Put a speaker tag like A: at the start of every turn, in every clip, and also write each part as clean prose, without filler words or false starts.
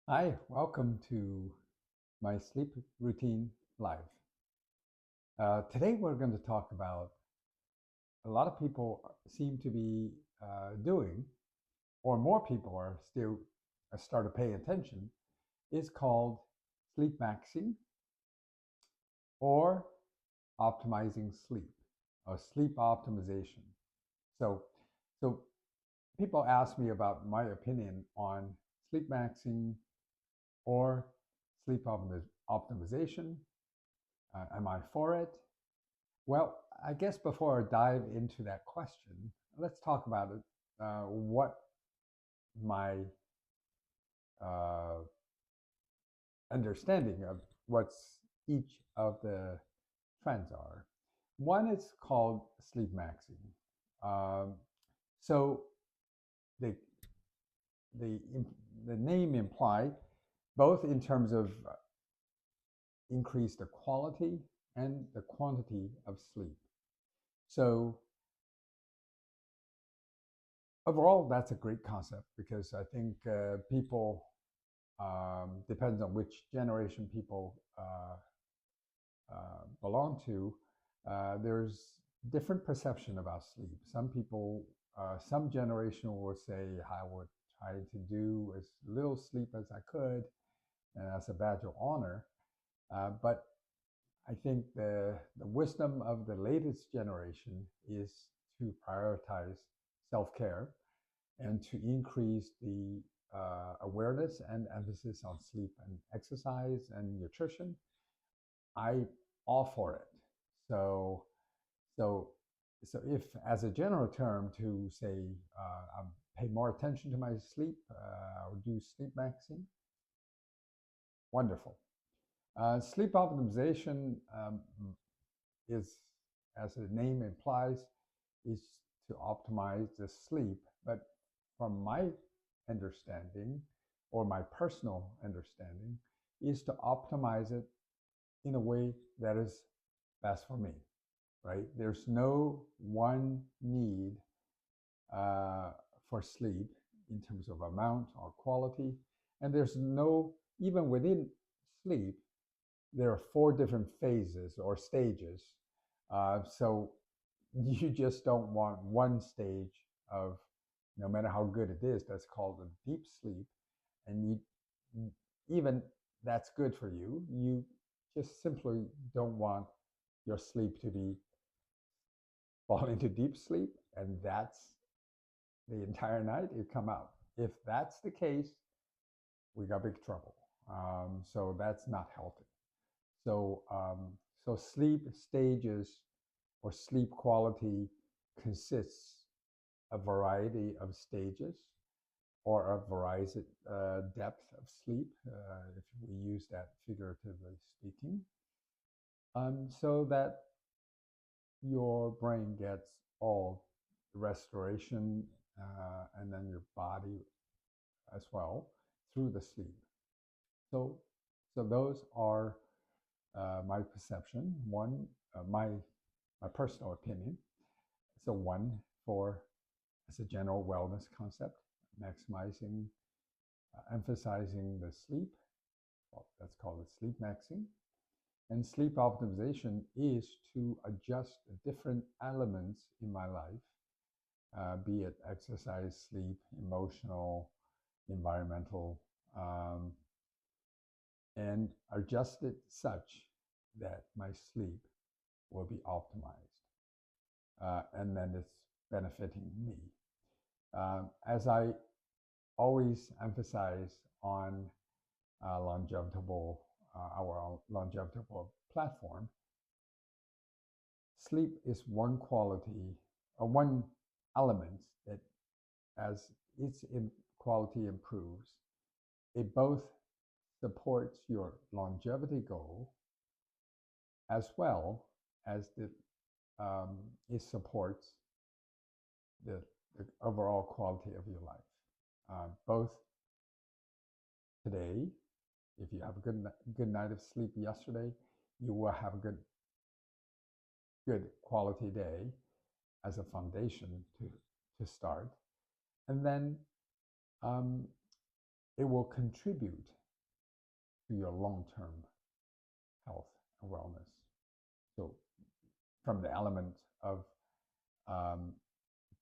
A: Hi, welcome to my sleep routine live. Today we're going to talk about a lot of people seem to be doing, or more people are still start to pay attention, is called sleep maxing or optimizing sleep or sleep optimization. So, so people ask me about my opinion on sleep maxing or sleep optimization. Am I for it? Well, I guess before I dive into that question, let's talk about it. What my uh, understanding of what's each of the trends are. One is called sleep maxing. Um, so the the the name implied both in terms of increase the quality and the quantity of sleep. So overall, that's a great concept because I think people depends on which generation people belong to. There's different perception about sleep. Some people, some generation will say, I would try to do as little sleep as I could, and as a badge of honor. But I think the wisdom of the latest generation is to prioritize self-care and to increase the awareness and emphasis on sleep and exercise and nutrition. I all for it. So, so, so if as a general term to say I pay more attention to my sleep, or do sleep maxing, wonderful. Sleep optimization is, as the name implies, is to optimize the sleep. But from my understanding, or my personal understanding, is to optimize it in a way that is best for me, right? There's no one need uh, for sleep in terms of amount or quality. And there's no, even within sleep, there are four different phases or stages. So you just don't want one stage of, no matter how good it is, that's called a deep sleep. And even that's good for you. You just simply don't want your sleep to be fall into deep sleep and that's the entire night you come out. If that's the case, we got big trouble. So that's not healthy. So, so sleep stages or sleep quality consists a variety of stages or a variety depth of sleep, if we use that figuratively speaking, so that your brain gets all the restoration and then your body as well through the sleep. So, so those are my perception. One, my personal opinion. So one for as a general wellness concept, maximizing, emphasizing the sleep. Well, that's called the sleep maxing. And sleep optimization is to adjust different elements in my life, be it exercise, sleep, emotional, environmental, um, and adjust it such that my sleep will be optimized. And then it's benefiting me. As I always emphasize on our longevitable platform, sleep is one quality, or one element that as its quality improves, it both supports your longevity goal as well as it supports the, the overall quality of your life. Both today, if you have a good night of sleep yesterday, you will have a good quality day as a foundation to start. And then um, it will contribute to your long-term health and wellness. So from the element of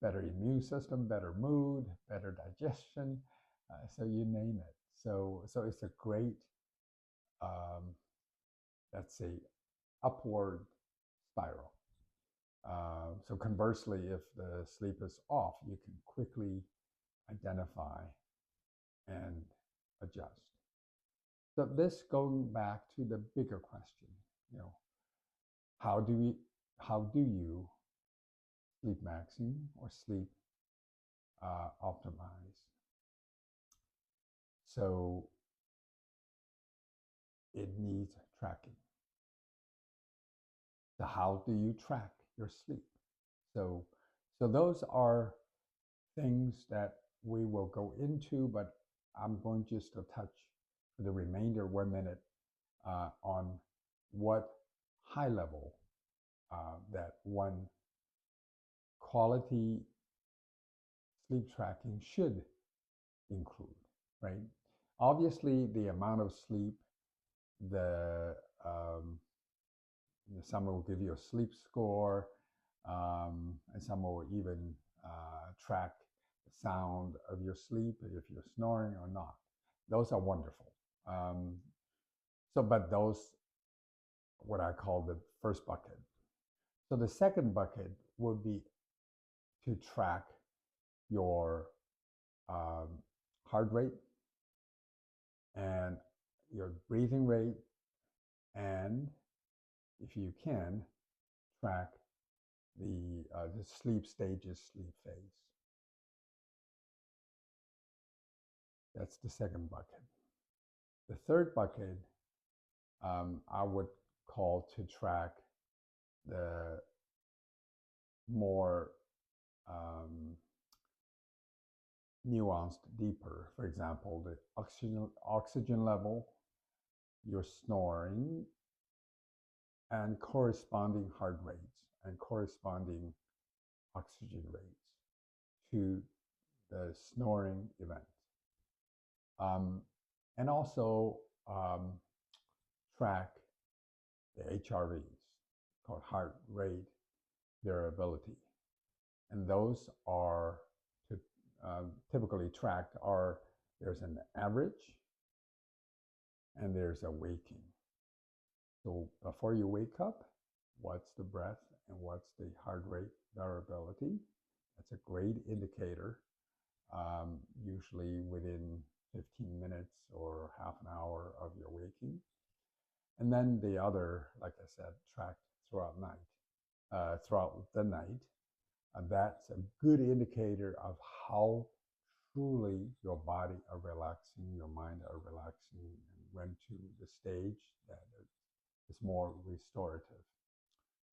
A: better immune system, better mood, better digestion, so you name it. So it's a great, let's say, upward spiral. So conversely, if the sleep is off, you can quickly identify and adjust. So this going back to the bigger question, how do you sleep maxing or sleep optimize? So it needs tracking. So how do you track your sleep? So those are things that we will go into, but I'm going just to touch for the remainder 1 minute on what high level that one quality sleep tracking should include, right? Obviously, the amount of sleep, some will give you a sleep score, and some will even track the sound of your sleep, if you're snoring or not. Those are wonderful. But those, what I call the first bucket. So the second bucket would be to track your heart rate and your breathing rate, and if you can, track the sleep stages, sleep phase. That's the second bucket. The third bucket I would call to track the more nuanced, deeper. For example, the oxygen level, your snoring, and corresponding heart rates and corresponding oxygen rates to the snoring event. And also track the HRVs, called heart rate variability. And those are typically tracked there's an average and there's a waking. So before you wake up, what's the breath and what's the heart rate variability? That's a great indicator, usually within 15 minutes or half an hour of your waking. And then the other, like I said, tracked throughout the night. That's a good indicator of how truly your body are relaxing, your mind are relaxing, and went to the stage that is more restorative.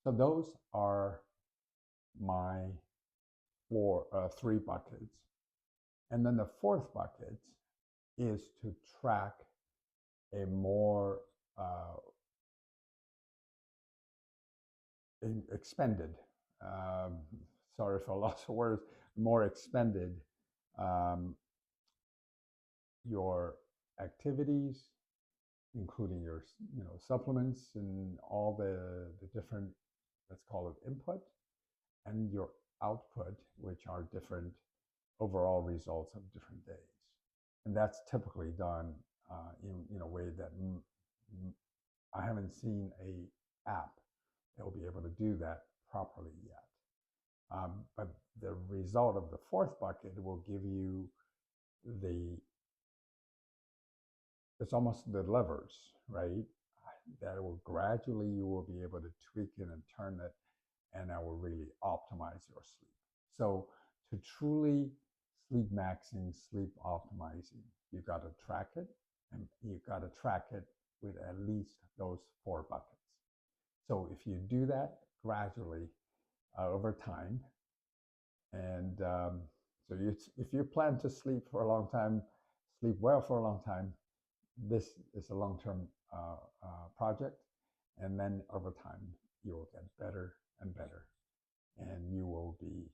A: So those are my three buckets. And then the fourth bucket is to track a more expended, sorry for lots of words, more expended your activities, including your supplements and all the different, let's call it input, and your output, which are different overall results of different days. And that's typically done in a way that I haven't seen a app that will be able to do that properly yet. But the result of the fourth bucket will give you it's almost the levers, right? That will gradually, you will be able to tweak it and turn it, and that will really optimize your sleep. So to truly sleep maxing, sleep optimizing, you got to track it, and you got to track it with at least those 4 buckets. So if you do that gradually over time, and so if you plan to sleep for a long time, sleep well for a long time, this is a long-term project, and then over time you will get better and better, and you will be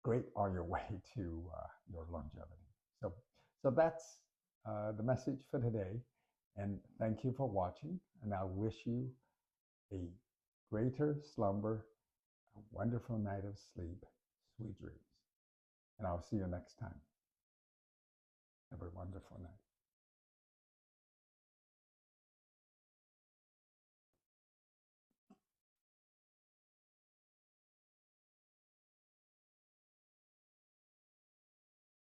A: great on your way to your longevity. So that's the message for today. And thank you for watching. And I wish you a greater slumber, a wonderful night of sleep, sweet dreams. And I'll see you next time. Have a wonderful night.